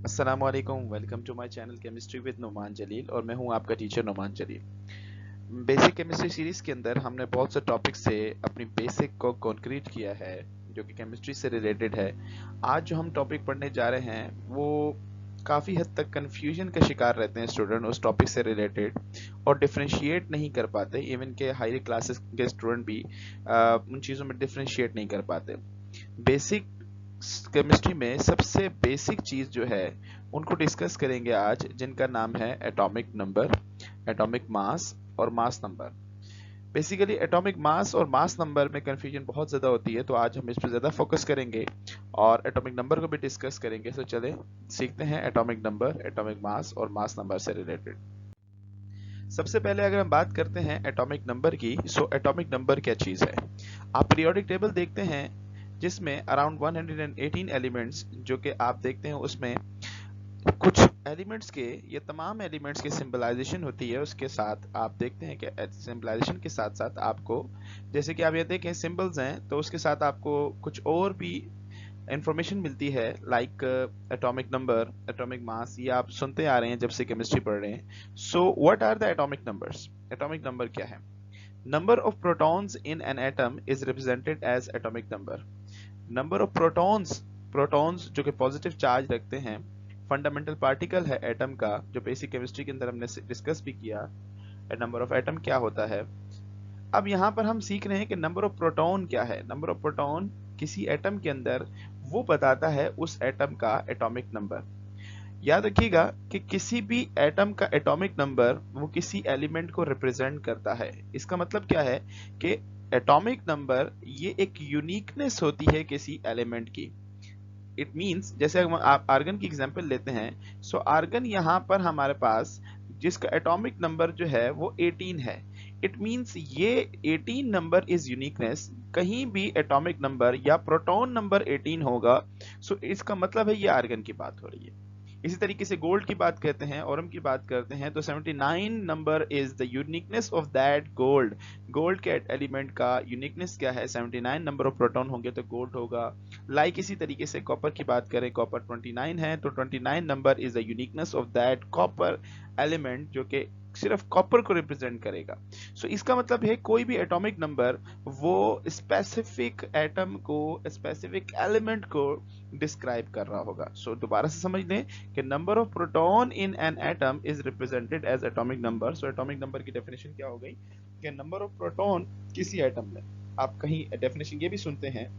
अस्सलाम वालेकुम, welcome to my channel chemistry with Numan Jalil और मैं हूं आपका teacher Numan Jalil. Basic chemistry series के अंदर हमने बहुत से टॉपिक से अपनी बेसिक को कॉन्क्रीट किया है जो कि केमिस्ट्री से रिलेटेड है। आज जो हम टॉपिक पढ़ने जा रहे हैं वो काफ़ी हद तक कन्फ्यूजन का शिकार रहते हैं स्टूडेंट उस टॉपिक से रिलेटेड और डिफ्रेंशिएट नहीं कर पाते। इवन के हायर क्लासेस के स्टूडेंट भी उन चीज़ों में डिफ्रेंशिएट नहीं कर पाते। बेसिक केमिस्ट्री में सबसे बेसिक चीज जो है उनको डिस्कस करेंगे आज, जिनका नाम है एटॉमिक नंबर, एटॉमिक मास और mass number. Basically atomic mass और मास नंबर में कंफ्यूजन बहुत ज्यादा होती है, तो आज हम इस पर ज्यादा फोकस करेंगे और एटॉमिक नंबर को भी डिस्कस करेंगे। तो चले सीखते हैं एटॉमिक नंबर, एटॉमिक मास और मास नंबर से रिलेटेड। सबसे पहले अगर हम बात करते हैं एटॉमिक नंबर की, सो एटॉमिक नंबर क्या चीज है। आप पीरियोडिक टेबल देखते हैं जिसमें अराउंड 118 एलिमेंट्स जो कि आप देखते हैं, उसमें कुछ एलिमेंट्स के, ये तमाम एलिमेंट्स की सिंबलाइजेशन होती है। उसके साथ आप देखते हैं कि सिंबलाइजेशन के साथ साथ आपको, जैसे कि आप ये देखें सिंबल्स हैं, तो उसके साथ आपको कुछ और भी इंफॉर्मेशन मिलती है, like atomic number, atomic mass. ये आप सुनते आ रहे हैं जब से केमिस्ट्री पढ़ रहे हैं। So what are the atomic numbers? Atomic number क्या है? Number of protons in an atom is represented as atomic number. Number of protons, protons जो कि पॉजिटिव चार्ज रखते हैं, फंडामेंटल पार्टिकल है एटम का, जो बेसिक केमिस्ट्री के अंदर हमने डिस्कस भी किया। नंबर ऑफ एटम क्या होता है? अब यहाँ पर हम सीख रहे हैं कि नंबर ऑफ प्रोटॉन क्या है। नंबर ऑफ प्रोटॉन किसी एटम के अंदर वो बताता है उस एटम का एटॉमिक नंबर। याद रखिएगा कि किसी भी एटम का एटॉमिक नंबर वो किसी एलिमेंट को रिप्रेजेंट करता है। इसका मतलब क्या है कि एटॉमिक नंबर ये एक यूनिकनेस होती है किसी एलिमेंट की। इट मींस, जैसे हम आप आर्गन की एग्जांपल लेते हैं, सो आर्गन यहाँ पर हमारे पास जिसका एटॉमिक नंबर जो है वो 18 है। इट मींस ये 18 नंबर इज यूनिकनेस। कहीं भी एटॉमिक नंबर या प्रोटॉन नंबर 18 होगा, सो इसका मतलब है ये आर्गन की बात हो रही है। इसी तरीके से गोल्ड की बात करते हैं, ऑरम की बात करते हैं, तो 79 number is the uniqueness of that gold. Gold के एलिमेंट का यूनिकनेस क्या है? 79 नंबर ऑफ प्रोटॉन होंगे तो गोल्ड होगा। लाइक इसी तरीके से कॉपर की बात करें, कॉपर 29 है, तो 29 number is the uniqueness of that copper element, जो कि सिर्फ कॉपर को रिप्रेजेंट करेगा। सो इसका मतलब है कोई भी एटॉमिक नंबर वो स्पेसिफिक एटम को, स्पेसिफिक एलिमेंट को डिस्क्राइब कर रहा होगा। सो दोबारा से समझ लें कि number of proton in an atom is represented as atomic number. So atomic number की डेफिनेशन क्या हो गई कि नंबर ऑफ प्रोटॉन किसी एटम में, आप कहीं डेफिनेशन ये भी सुनते हैं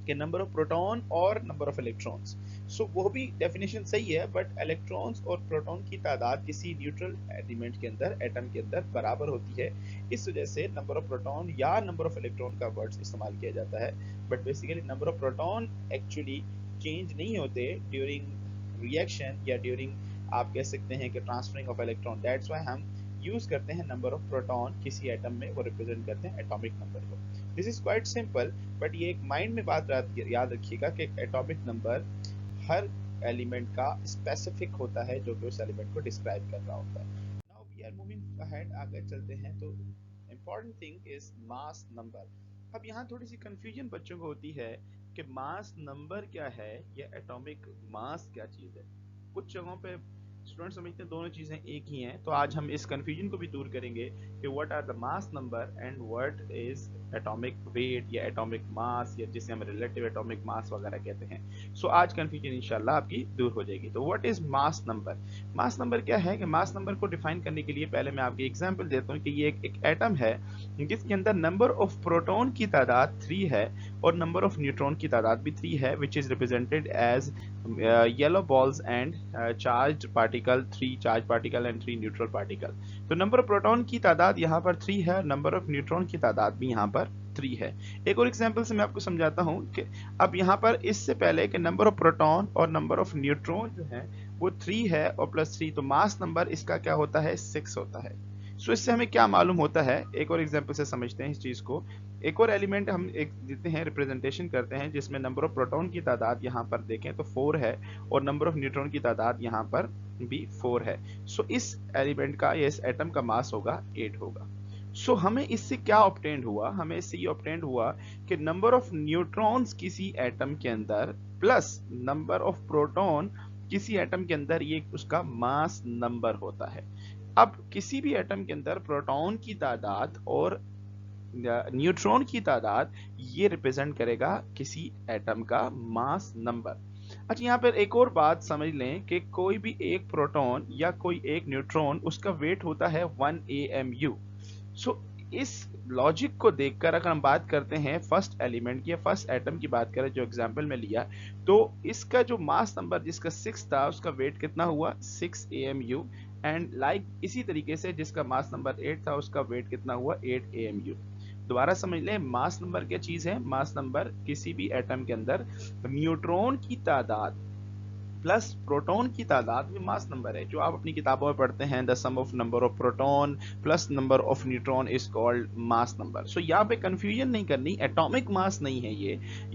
कि नंबर ऑफ प्रोटॉन और नंबर ऑफ इलेक्ट्रॉन्स। सो वो भी डेफिनेशन सही है, बट इलेक्ट्रॉन्स और प्रोटॉन की तादाद किसी न्यूट्रल एलिमेंट के अंदर, एटम के अंदर बराबर होती है। इस वजह से नंबर ऑफ प्रोटॉन या नंबर ऑफ इलेक्ट्रॉन का वर्ड्स इस्तेमाल किया जाता है। But basically number of proton actually change नहीं होते ड्यूरिंग रिएक्शन या ड्यूरिंग, आप कह सकते हैं कि transferring of electron. That's why हम यूज करते हैं नंबर ऑफ प्रोटॉन किसी एटम में, वो रिप्रेजेंट करते हैं एटॉमिक नंबर को। This is quite simple, but ये एक माइंड में बात याद रखिएगा कि एटॉमिक नंबर हर एलिमेंट का स्पेसिफिक होता है जो कि उस एलिमेंट को डिस्क्राइब कर रहा होता है। Now we are moving ahead, आगे चलते हैं। तो important thing is mass number. अब यहाँ थोड़ी सी कंफ्यूजन बच्चों को होती है कि मास नंबर क्या है या एटॉमिक मास क्या चीज है। कुछ जगहों पे स्टूडेंट समझते हैं दोनों चीजें एक ही हैं, तो आज हम इस कंफ्यूजन को भी दूर करेंगे कि what are the mass number and what is atomic weight या एटॉमिक मास, या जिसे हम रिलेटिव एटॉमिक मास वगैरह कहते हैं। सो आज कंफ्यूजन इंशाल्लाह आपकी दूर हो जाएगी। तो what is mass number? Mass number क्या है कि मास नंबर को डिफाइन करने के लिए पहले मैं आपकी एग्जांपल देता हूं कि ये एक एटम है जिसके अंदर नंबर ऑफ प्रोटॉन की तादाद 3 है और नंबर ऑफ न्यूट्रॉन की तादाद भी 3 है, which is represented as yellow balls and charged particle, 3 charged particle and 3 neutral particle। तो नंबर ऑफ प्रोटॉन की तादाद यहाँ पर 3 है, नंबर ऑफ न्यूट्रॉन की तादाद भी यहाँ पर 3 है। एक और एग्जांपल से मैं आपको समझाता हूँ कि अब यहाँ पर इससे पहले कि नंबर ऑफ प्रोटॉन और नंबर ऑफ न्यूट्रॉन जो है वो 3 है और प्लस 3, तो मास नंबर इसका क्या होता है? 6 होता है। सो इससे हमें क्या मालूम होता है, एक और एग्जांपल से समझते हैं इस चीज को। एक और एलिमेंट हम एक देते हैं, रिप्रेजेंटेशन करते हैं, जिसमें नंबर ऑफ प्रोटॉन की तादाद यहाँ पर देखें तो 4 है और नंबर ऑफ न्यूट्रॉन की तादाद यहाँ पर भी 4 है। सो इस एलिमेंट का या इस एटम का मास होगा 8 होगा। सो हमें इससे क्या ऑब्टेंड हुआ? हमें इससे ये ऑब्टेंड हुआ कि नंबर ऑफ न्यूट्रॉन्स किसी एटम के अंदर प्लस नंबर ऑफ प्रोटॉन किसी एटम के अंदर ये उसका मास नंबर होता है। अब किसी भी एटम के अंदर प्रोटॉन की तादाद और न्यूट्रॉन की तादाद ये रिप्रेजेंट करेगा किसी एटम का मास नंबर। अच्छा, यहाँ पर एक और बात समझ लें कि कोई भी एक प्रोटॉन या कोई एक न्यूट्रॉन उसका वेट होता है 1 AMU। सो इस लॉजिक को देखकर अगर हम बात करते हैं फर्स्ट एलिमेंट की या फर्स्ट एटम की बात करें जो एग्जांपल में लिया, तो इसका जो मास नंबर जिसका 6 था उसका वेट कितना हुआ 6 AMU। एंड इसी तरीके से जिसका मास नंबर 8 था उसका वेट कितना हुआ 8 AMU। दोबारा समझ लें, मास नंबर क्या चीज है? मास नंबर किसी भी एटम के अंदर न्यूट्रॉन की तादाद प्लस प्रोटॉन की तादाद में मास नंबर है। जो आप अपनी किताबों में पढ़ते हैं, the sum of number of proton plus number of neutron is called mass number. So यहाँ पे कंफ्यूजन नहीं करनी, एटॉमिक मास नहीं है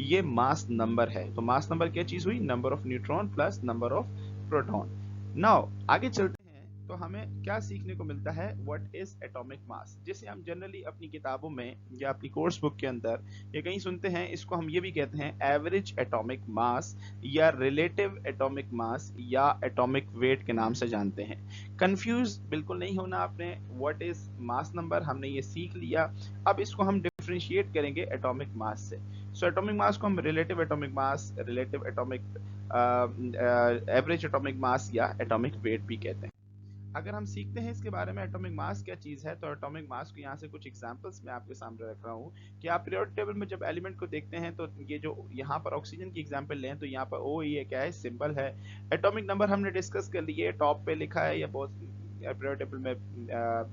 ये मास नंबर है। तो मास नंबर क्या चीज हुई? Number of neutron plus number of proton. Now आगे चलते हैं तो हमें क्या सीखने को मिलता है? व्हाट इज एटॉमिक मास, जिसे हम जनरली अपनी किताबों में या अपनी कोर्स बुक के अंदर या कहीं सुनते हैं, इसको हम ये भी कहते हैं एवरेज एटॉमिक मास या रिलेटिव एटॉमिक मास या एटॉमिक वेट के नाम से जानते हैं। कंफ्यूज बिल्कुल नहीं होना आपने। व्हाट इज मास नंबर हमने ये सीख लिया, अब इसको हम डिफरेंशिएट करेंगे एटॉमिक मास से। सो एटॉमिक मास को हम रिलेटिव एटॉमिक मास, relative atomic average atomic mass या एटॉमिक वेट भी कहते हैं। अगर हम सीखते हैं इसके बारे में एटॉमिक मास क्या चीज है, तो एटॉमिक मास को यहाँ से कुछ एग्जांपल्स मैं आपके सामने रख रहा हूँ कि आप पीरियोडिक टेबल में जब एलिमेंट को देखते हैं तो ये जो यहाँ पर ऑक्सीजन की एग्जांपल लें तो यहाँ पर ओ ये क्या है? सिंबल है। एटॉमिक नंबर हमने डिस्कस कर लिए, टॉप पे लिखा है या बहुत पीरियोडिक टेबल में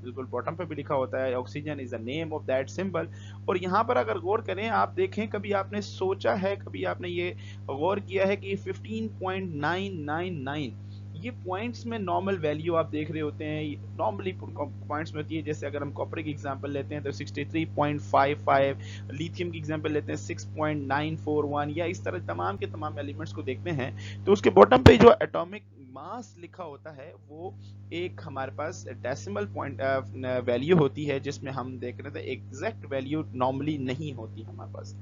बिल्कुल बॉटम पे भी लिखा होता है, oxygen is the name of that symbol. और यहाँ पर अगर गौर करें, आप देखें, कभी आपने सोचा है, कभी आपने ये गौर किया है कि 15.999 ये पॉइंट्स में नॉर्मल वैल्यू आप देख रहे होते हैं, नॉर्मली पॉइंट्स में होती है। जैसे अगर हम कॉपर की एग्जांपल लेते हैं तो 63.55, लिथियम की एग्जांपल लेते हैं 6.941, या इस तरह तमाम के तमाम एलिमेंट्स को देखते हैं तो उसके बॉटम पे जो एटॉमिक मास लिखा होता है वो एक हमारे पास डेसिमल पॉइंट वैल्यू होती है, जिसमें हम देख रहे थे एग्जैक्ट वैल्यू नॉर्मली नहीं होती हमारे पास।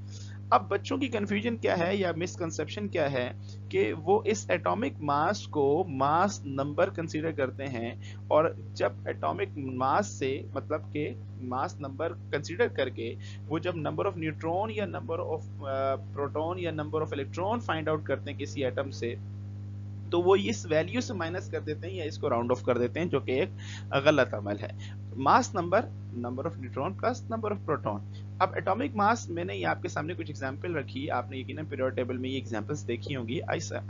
अब बच्चों की कंफ्यूजन क्या है या मिसकंसेप्शन क्या है कि वो इस एटॉमिक मास को मास नंबर कंसीडर करते हैं, और जब एटॉमिक मास से मतलब के मास नंबर कंसीडर करके वो जब नंबर ऑफ न्यूट्रॉन या नंबर ऑफ प्रोटॉन या number of electron find out करते हैं किसी एटम से, तो वो इस वैल्यू से माइनस कर देते हैं या इसको राउंड ऑफ कर देते हैं, जो कि एक गलत अमल है। Mass number, number of neutron plus number of proton. अब एटॉमिक मास मैंने ये आपके सामने कुछ एग्जांपल रखी, आपने यकीनन पीरियोडिक टेबल में ये एग्जांपल्स देखी होंगी।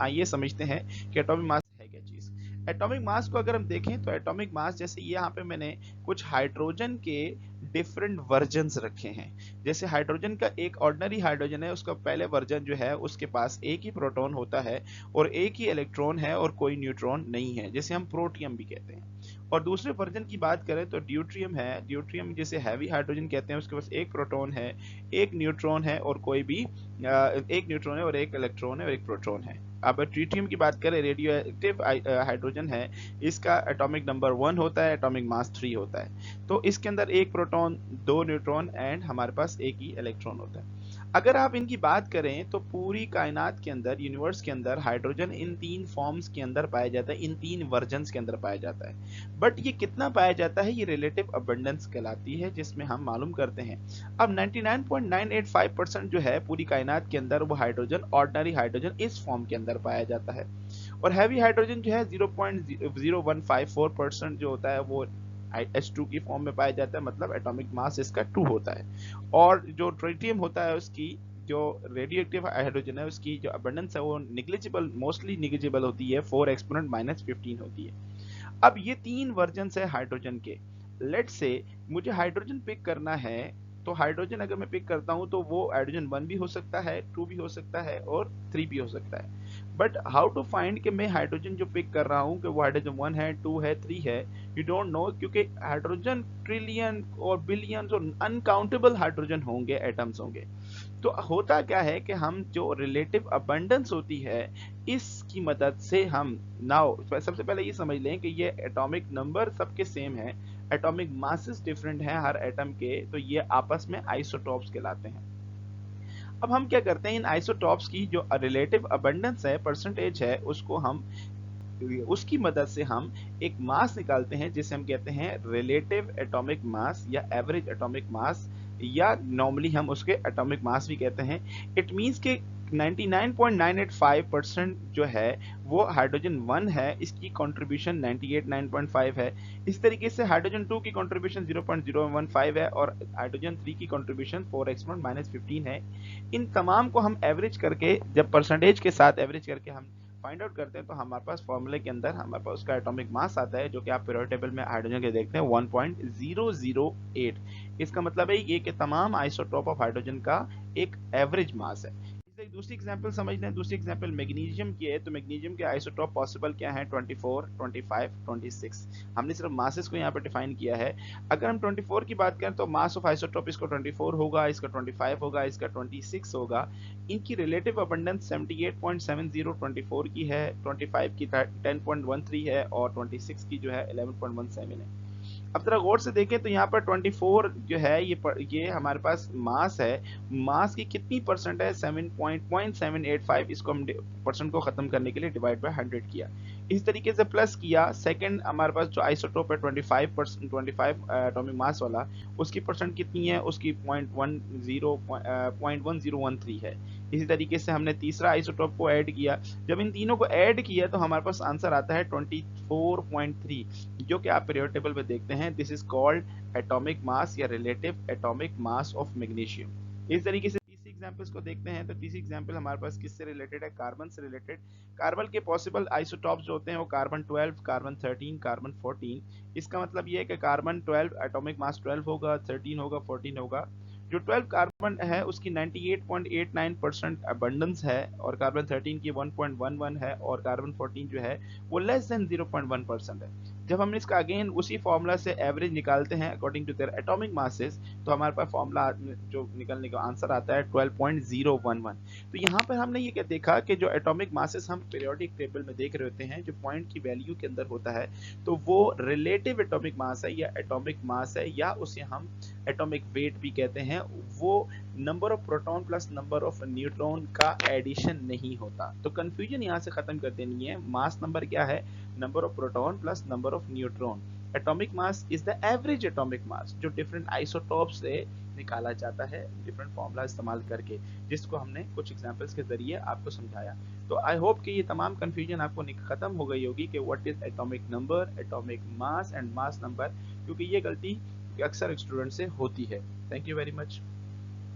आइए समझते हैं कि एटॉमिक मास है क्या चीज। एटॉमिक मास को अगर हम देखें तो एटॉमिक मास, जैसे यहाँ पे मैंने कुछ हाइड्रोजन के डिफरेंट वर्जन्स रखे हैं। जैसे हाइड्रोजन का एक ऑर्डिनरी हाइड्रोजन है, उसका पहले वर्जन जो है उसके पास एक ही प्रोटॉन होता है और एक ही इलेक्ट्रॉन है और कोई न्यूट्रॉन नहीं है, जैसे हम प्रोटियम भी कहते हैं। और दूसरे वर्जन की बात करें तो ड्यूट्रियम है। ड्यूट्रियम जिसे हैवी हाइड्रोजन कहते हैं, उसके पास एक प्रोटॉन है, एक न्यूट्रॉन है और कोई भी एक न्यूट्रॉन है और एक इलेक्ट्रॉन है और एक प्रोटॉन है। अब ट्रीटियम की बात करें, रेडियो एक्टिव हाइड्रोजन है, इसका एटॉमिक नंबर 1 होता है, एटॉमिक मास 3 होता है। तो इसके अंदर एक प्रोटॉन, 2 न्यूट्रॉन एंड हमारे पास एक ही इलेक्ट्रॉन होता है। अगर आप इनकी बात करें तो पूरी कायनात के अंदर, यूनिवर्स के अंदर हाइड्रोजन इन 3 फॉर्म्स के अंदर पाया जाता है, इन 3 वर्जन्स के अंदर पाया जाता है। बट ये कितना पाया जाता है, ये रिलेटिव अबंडेंस कहलाती है, जिसमें हम मालूम करते हैं। अब 99.985% जो है पूरी कायनात के अंदर वो हाइड्रोजन, ऑर्डिनरी हाइड्रोजन इस फॉर्म के अंदर पाया जाता है। और हैवी हाइड्रोजन जो है 0.0154% जो होता है वो H2 की फॉर्म में पाया जाता है, मतलब एटॉमिक मास इसका 2 होता है। और जो ट्रिटियम होता है उसकी जो रेडियो एक्टिव हाइड्रोजन है उसकी जो अबंडेंस है वो निग्लिजिबल, मोस्टली निग्लिजिबल होती है, 4 एक्सपोनेंट -15 होती है। अब ये 3 वर्जन है हाइड्रोजन के। लेट्स से मुझे हाइड्रोजन पिक करना है, तो हाइड्रोजन अगर मैं पिक करता हूं तो वो हाइड्रोजन 1 भी हो सकता है, 2 भी हो सकता है और 3 भी हो सकता है। बट हाउ टू फाइंड कि मैं हाइड्रोजन जो पिक कर रहा हूं कि वो हाइड्रोजन 1 है, 2 है, 3 है, यू डोंट नो, क्योंकि हाइड्रोजन ट्रिलियन और बिलियन और अनकाउंटेबल हाइड्रोजन होंगे, एटम्स होंगे। तो होता क्या है कि हम जो रिलेटिव अबंडेंस होती है इसकी मदद से हम नाउ सबसे पहले ये समझ लें कि ये एटॉमिक नंबर सबके सेम है, एटॉमिक मासेस डिफरेंट हैं हर एटम के, तो ये आपस में आइसोटॉप्स कहलाते हैं। अब हम क्या करते हैं, इन आइसोटॉप्स की जो रिलेटिव अबंडेंस है, परसेंटेज है, उसको हम उसकी मदद से हम एक मास निकालते हैं जिसे हम कहते हैं रिलेटिव एटॉमिक मास या एवरेज एटॉमिक मास, या नॉर्मली हम उसके एटॉमिक मास भी कहते हैं। इट मींस के 99.985% जो है वो हाइड्रोजन 1 है, इसकी कंट्रीब्यूशन 98.9.5 है। इस तरीके से हाइड्रोजन 2 की कंट्रीब्यूशन 0.015 है और हाइड्रोजन 3 की कंट्रीब्यूशन 4 एक्सपोनेंट -15 है। इन तमाम को हम एवरेज करके, जब परसेंटेज के साथ एवरेज करके हम फाइंड आउट करते हैं, तो हमारे पास फॉर्मूले के अंदर हमारे पास उसका एटॉमिक मास आता है, जो कि आप पीरियोडिक टेबल में हाइड्रोजन के देखते हैं 1.008। इसका मतलब है ये कि तमाम आइसोटोप ऑफ हाइड्रोजन का एक एवरेज मास है। एक दूसरी एग्जांपल समझ लें। दूसरी एग्जांपल मैग्नीशियम की है। तो मैग्नीशियम के आइसोटोप पॉसिबल क्या है? 24, 25, 26। हमने सिर्फ मासेस को यहाँ पर डिफाइन किया है। अगर हम 24 की बात करें तो मास ऑफ आइसोटोप इसको 24 होगा, इसका 25 होगा, इसका 26 होगा। इनकी रिलेटिव अबंडेंस 78.70 24 की है, 25 की 10.13 है और 26 की जो है 11.17 है। अब जरा गौर से देखें तो यहाँ पर 24 जो है ये हमारे पास मास है। मास की कितनी परसेंट है? 7.785। इसको हम परसेंट को खत्म करने के लिए डिवाइड बाय 100 किया, इस तरीके से प्लस किया। सेकंड हमारे पास जो आइसोटोप है 25%, 25 एटॉमिक मास वाला, उसकी परसेंट कितनी है? उसकी 0.1013 है। इसी तरीके से हमने तीसरा आइसोटोप को ऐड किया। जब इन तीनों को ऐड किया तो हमारे पास आंसर आता है 24.3, जो कि आप पीरियोडिक टेबल में देखते हैं। This is called atomic mass या relative atomic mass of magnesium. इस तरीके से तीसरी एग्जांपल्स को देखते हैं। तो तीसरी एग्जांपल हमारे पास किससे रिलेटेड है? कार्बन से रिलेटेड। कार्बन के पॉसिबल आइसोटॉप्स जो होते हैं वो कार्बन 12, कार्बन 13, कार्बन 14। इसका मतलब ये है कि कार्बन 12 एटॉमिक मास 12 होगा, 13 होगा, 14 होगा। जो 12 कार्बन है उसकी 98.89% अबंडेंस है और कार्बन 13 की 1.11 है और कार्बन 14 जो है वो लेस देन 0.1% है। जब हम इसका अगेन उसी फॉर्मूला से एवरेज निकालते हैं according to their atomic masses, तो हमारे पास फॉर्मूला जो निकलने का आंसर आता है 12.011। तो यहाँ पर हमने ये क्या देखा कि जो एटॉमिक मासेस हम पीरियोडिक टेबल में देख रहे होते हैं, जो पॉइंट की वैल्यू के अंदर होता है, तो वो रिलेटिव एटॉमिक मास है या एटॉमिक मास है, या उसे हम एटॉमिक वेट भी कहते हैं। वो number of proton plus number of neutron का एडिशन नहीं होता। तो कंफ्यूजन यहाँ से खत्म कर देनी है। मास नंबर क्या है? Number of proton plus number of neutron. Atomic mass is the average atomic mass, जो डिफरेंट आइसोटोप से निकाला जाता है डिफरेंट फॉर्मूला इस्तेमाल करके, जिसको हमने कुछ एग्जांपल्स के जरिए आपको समझाया। तो आई होप कि ये तमाम कंफ्यूजन आपको खत्म हो गई होगी कि what is atomic number, atomic mass and mass number, क्योंकि ये गलती अक्सर स्टूडेंट से होती है। Thank you very much.